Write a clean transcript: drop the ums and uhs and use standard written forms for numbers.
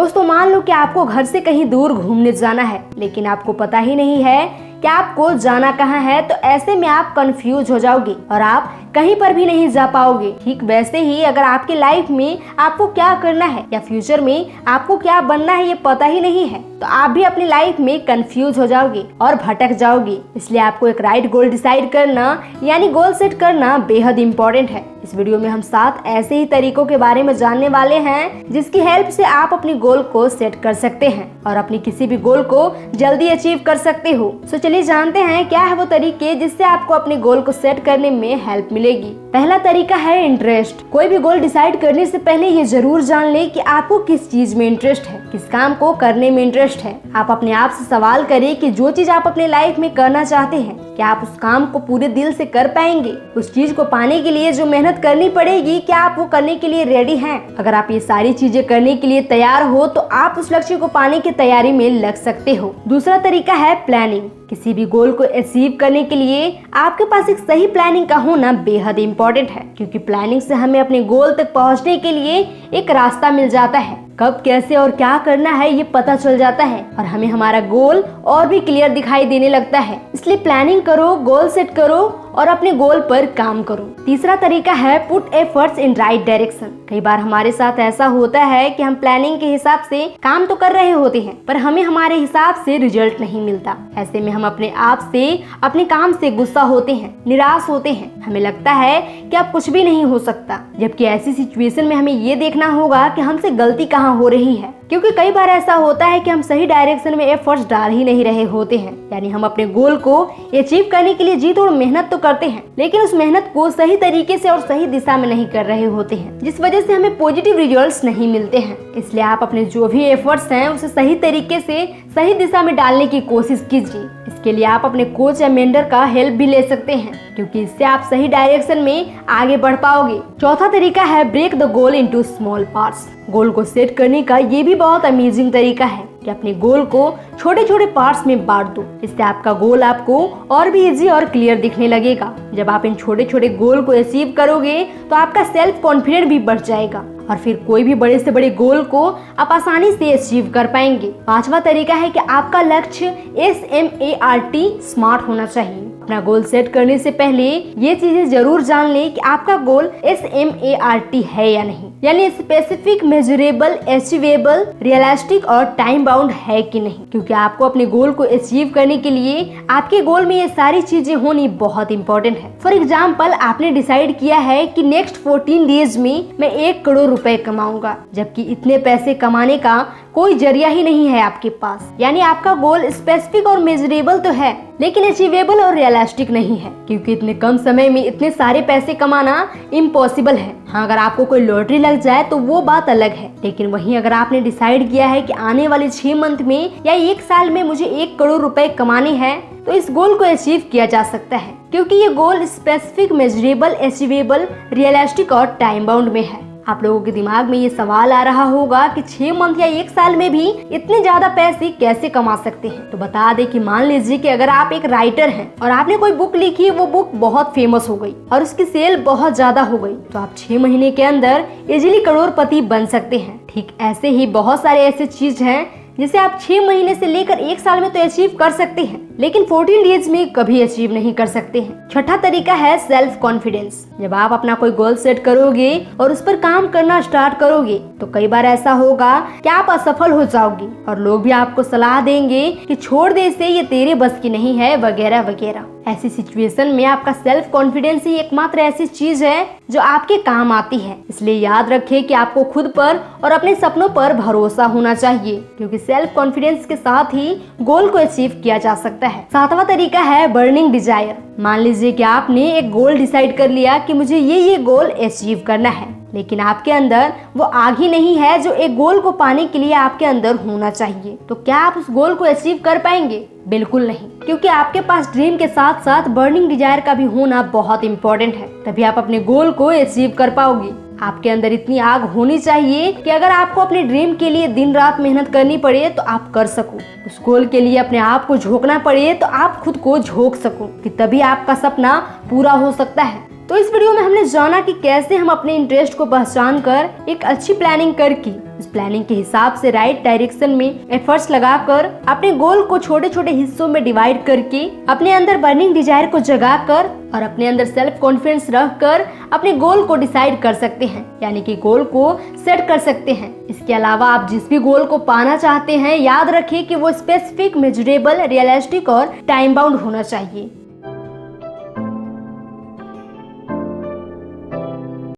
दोस्तों मान लो कि आपको घर से कहीं दूर घूमने जाना है, लेकिन आपको पता ही नहीं है कि आपको जाना कहाँ है, तो ऐसे में आप कंफ्यूज हो जाओगे और आप कहीं पर भी नहीं जा पाओगे। ठीक वैसे ही अगर आपकी लाइफ में आपको क्या करना है या फ्यूचर में आपको क्या बनना है ये पता ही नहीं है, तो आप भी अपनी लाइफ में कंफ्यूज हो जाओगे और भटक जाओगे। इसलिए आपको एक राइट गोल डिसाइड करना यानी गोल सेट करना बेहद इम्पोर्टेंट है। इस वीडियो में हम 7 ऐसे ही तरीकों के बारे में जानने वाले हैं जिसकी हेल्प से आप अपनी गोल को सेट कर सकते हैं और अपनी किसी भी गोल को जल्दी अचीव कर सकते हो। तो चलिए जानते हैं क्या है वो तरीके जिससे आपको अपने गोल को सेट करने में हेल्प मिलेगी। पहला तरीका है इंटरेस्ट। कोई भी गोल डिसाइड करने से पहले ये जरूर जान ले कि आपको किस चीज में इंटरेस्ट है, किस काम को करने में इंटरेस्ट है। आप अपने आप से सवाल करें कि जो चीज आप अपने लाइफ में करना चाहते हैं क्या आप उस काम को पूरे दिल से कर पाएंगे। उस चीज को पाने के लिए जो मेहनत करनी पड़ेगी क्या आप वो करने के लिए रेडी हैं। अगर आप ये सारी चीजें करने के लिए तैयार हो तो आप उस लक्ष्य को पाने की तैयारी में लग सकते हो। दूसरा तरीका है प्लानिंग। किसी भी गोल को अचीव करने के लिए आपके पास एक सही प्लानिंग का होना बेहद इम्पोर्टेंट है, क्योंकि प्लानिंग से हमें अपने गोल तक पहुंचने के लिए एक रास्ता मिल जाता है। कब कैसे और क्या करना है ये पता चल जाता है और हमें हमारा गोल और भी क्लियर दिखाई देने लगता है। इसलिए प्लानिंग करो, गोल सेट करो और अपने गोल पर काम करो। तीसरा तरीका है put efforts in right direction. कई बार हमारे साथ ऐसा होता है कि हम प्लानिंग के हिसाब से काम तो कर रहे होते हैं पर हमें हमारे हिसाब से रिजल्ट नहीं मिलता। ऐसे में हम अपने आप से, अपने काम से गुस्सा होते हैं, निराश होते हैं। हमें लगता है कि अब कुछ भी नहीं हो सकता, जबकि ऐसी सिचुएशन में हमें ये देखना होगा कि हमसे गलती कहाँ हो रही है। क्योंकि कई बार ऐसा होता है कि हम सही डायरेक्शन में एफर्ट्स डाल ही नहीं रहे होते हैं, यानी हम अपने गोल को अचीव करने के लिए जी तोड़ मेहनत तो करते हैं लेकिन उस मेहनत को सही तरीके से और सही दिशा में नहीं कर रहे होते हैं, जिस वजह से हमें पॉजिटिव रिजल्ट्स नहीं मिलते हैं। इसलिए आप अपने जो भी एफर्ट्स हैं उसे सही तरीके से सही दिशा में डालने की कोशिश कीजिए। इसके लिए आप अपने कोच या मेंटर का हेल्प भी ले सकते हैं, क्योंकि इससे आप सही डायरेक्शन में आगे बढ़ पाओगे। चौथा तरीका है break the goal into small parts. Goal को सेट करने का ये भी बहुत अमेजिंग तरीका है कि अपने गोल को छोटे छोटे पार्ट्स में बांट दो। इससे आपका गोल आपको और भी इजी और क्लियर दिखने लगेगा। जब आप इन छोटे छोटे गोल को अचीव करोगे तो आपका सेल्फ कॉन्फिडेंस भी बढ़ जाएगा और फिर कोई भी बड़े से बड़े गोल को आप आसानी से अचीव कर पाएंगे। पांचवा तरीका है कि आपका लक्ष्य SMART स्मार्ट होना चाहिए। अपना गोल सेट करने से पहले ये चीजें जरूर जान लें कि आपका गोल SMART है या नहीं, यानी स्पेसिफिक, मेजरेबल, अचीवेबल, रियलिस्टिक और टाइम बाउंड है कि नहीं। क्योंकि आपको अपने गोल को अचीव करने के लिए आपके गोल में ये सारी चीजें होनी बहुत इंपॉर्टेंट है। फॉर एग्जाम्पल, आपने डिसाइड किया है कि नेक्स्ट 14 डेज में मैं 1 करोड़ रुपए कमाऊंगा, जबकि इतने पैसे कमाने का कोई जरिया ही नहीं है आपके पास। यानी आपका गोल स्पेसिफिक और मेजरेबल तो है लेकिन अचीवेबल और रियलिस्टिक नहीं है, क्योंकि इतने कम समय में इतने सारे पैसे कमाना इम्पॉसिबल है। हाँ, अगर आपको कोई लॉटरी लग जाए तो वो बात अलग है, लेकिन वहीं अगर आपने डिसाइड किया है कि आने वाले 6 मंथ में या 1 साल में मुझे 1 करोड़ रुपए कमाने हैं, तो इस गोल को अचीव किया जा सकता है, क्योंकि ये गोल स्पेसिफिक, मेजरेबल, अचीवेबल, रियलिस्टिक और टाइम बाउंड में है। आप लोगों के दिमाग में ये सवाल आ रहा होगा कि 6 मंथ या 1 साल में भी इतने ज्यादा पैसे कैसे कमा सकते हैं। तो बता दे कि मान लीजिए कि अगर आप एक राइटर हैं और आपने कोई बुक लिखी, वो बुक बहुत फेमस हो गई और उसकी सेल बहुत ज्यादा हो गई, तो आप 6 महीने के अंदर इजीली करोड़पति बन सकते हैं। ठीक ऐसे ही बहुत सारे ऐसे चीज हैं जिसे आप 6 महीने से लेकर 1 साल में तो अचीव कर सकते हैं, लेकिन 14 डेज में कभी अचीव नहीं कर सकते हैं। छठा तरीका है सेल्फ कॉन्फिडेंस। जब आप अपना कोई गोल सेट करोगे और उस पर काम करना स्टार्ट करोगे तो कई बार ऐसा होगा कि आप असफल हो जाओगे और लोग भी आपको सलाह देंगे कि छोड़ दे इसे, ये तेरे बस की नहीं है, वगैरह वगैरह। ऐसी सिचुएशन में आपका सेल्फ कॉन्फिडेंस ही एकमात्र ऐसी चीज है जो आपके काम आती है। इसलिए याद रखें कि आपको खुद पर और अपने सपनों पर भरोसा होना चाहिए, क्योंकि सेल्फ कॉन्फिडेंस के साथ ही गोल को अचीव किया जा सकता है। सातवां तरीका है बर्निंग डिजायर। मान लीजिए कि आपने एक गोल डिसाइड कर लिया कि मुझे ये गोल अचीव करना है, लेकिन आपके अंदर वो आग ही नहीं है जो एक गोल को पाने के लिए आपके अंदर होना चाहिए। तो क्या आप उस गोल को अचीव कर पाएंगे? बिल्कुल नहीं, क्योंकि आपके पास ड्रीम के साथ साथ बर्निंग डिजायर का भी होना बहुत इंपॉर्टेंट है। तभी आप अपने गोल को अचीव कर पाओगे। आपके अंदर इतनी आग होनी चाहिए कि अगर आपको अपने ड्रीम के लिए दिन रात मेहनत करनी पड़े तो आप कर सको। उस गोल के लिए अपने आप को झोंकना पड़े तो आप खुद को झोंक सको, कि तभी आपका सपना पूरा हो सकता है। तो इस वीडियो में हमने जाना कि कैसे हम अपने इंटरेस्ट को पहचान कर एक अच्छी प्लानिंग करके इस प्लानिंग के हिसाब से राइट डायरेक्शन में एफर्ट्स लगाकर अपने गोल को छोटे छोटे हिस्सों में डिवाइड करके अपने अंदर बर्निंग डिजायर को जगाकर और अपने अंदर सेल्फ कॉन्फिडेंस रखकर अपने गोल को डिसाइड कर सकते हैं, यानी कि गोल को सेट कर सकते हैं। इसके अलावा आप जिस भी गोल को पाना चाहते हैं, याद रखिए कि वो स्पेसिफिक, मेजरेबल, रियलिस्टिक और टाइम बाउंड होना चाहिए।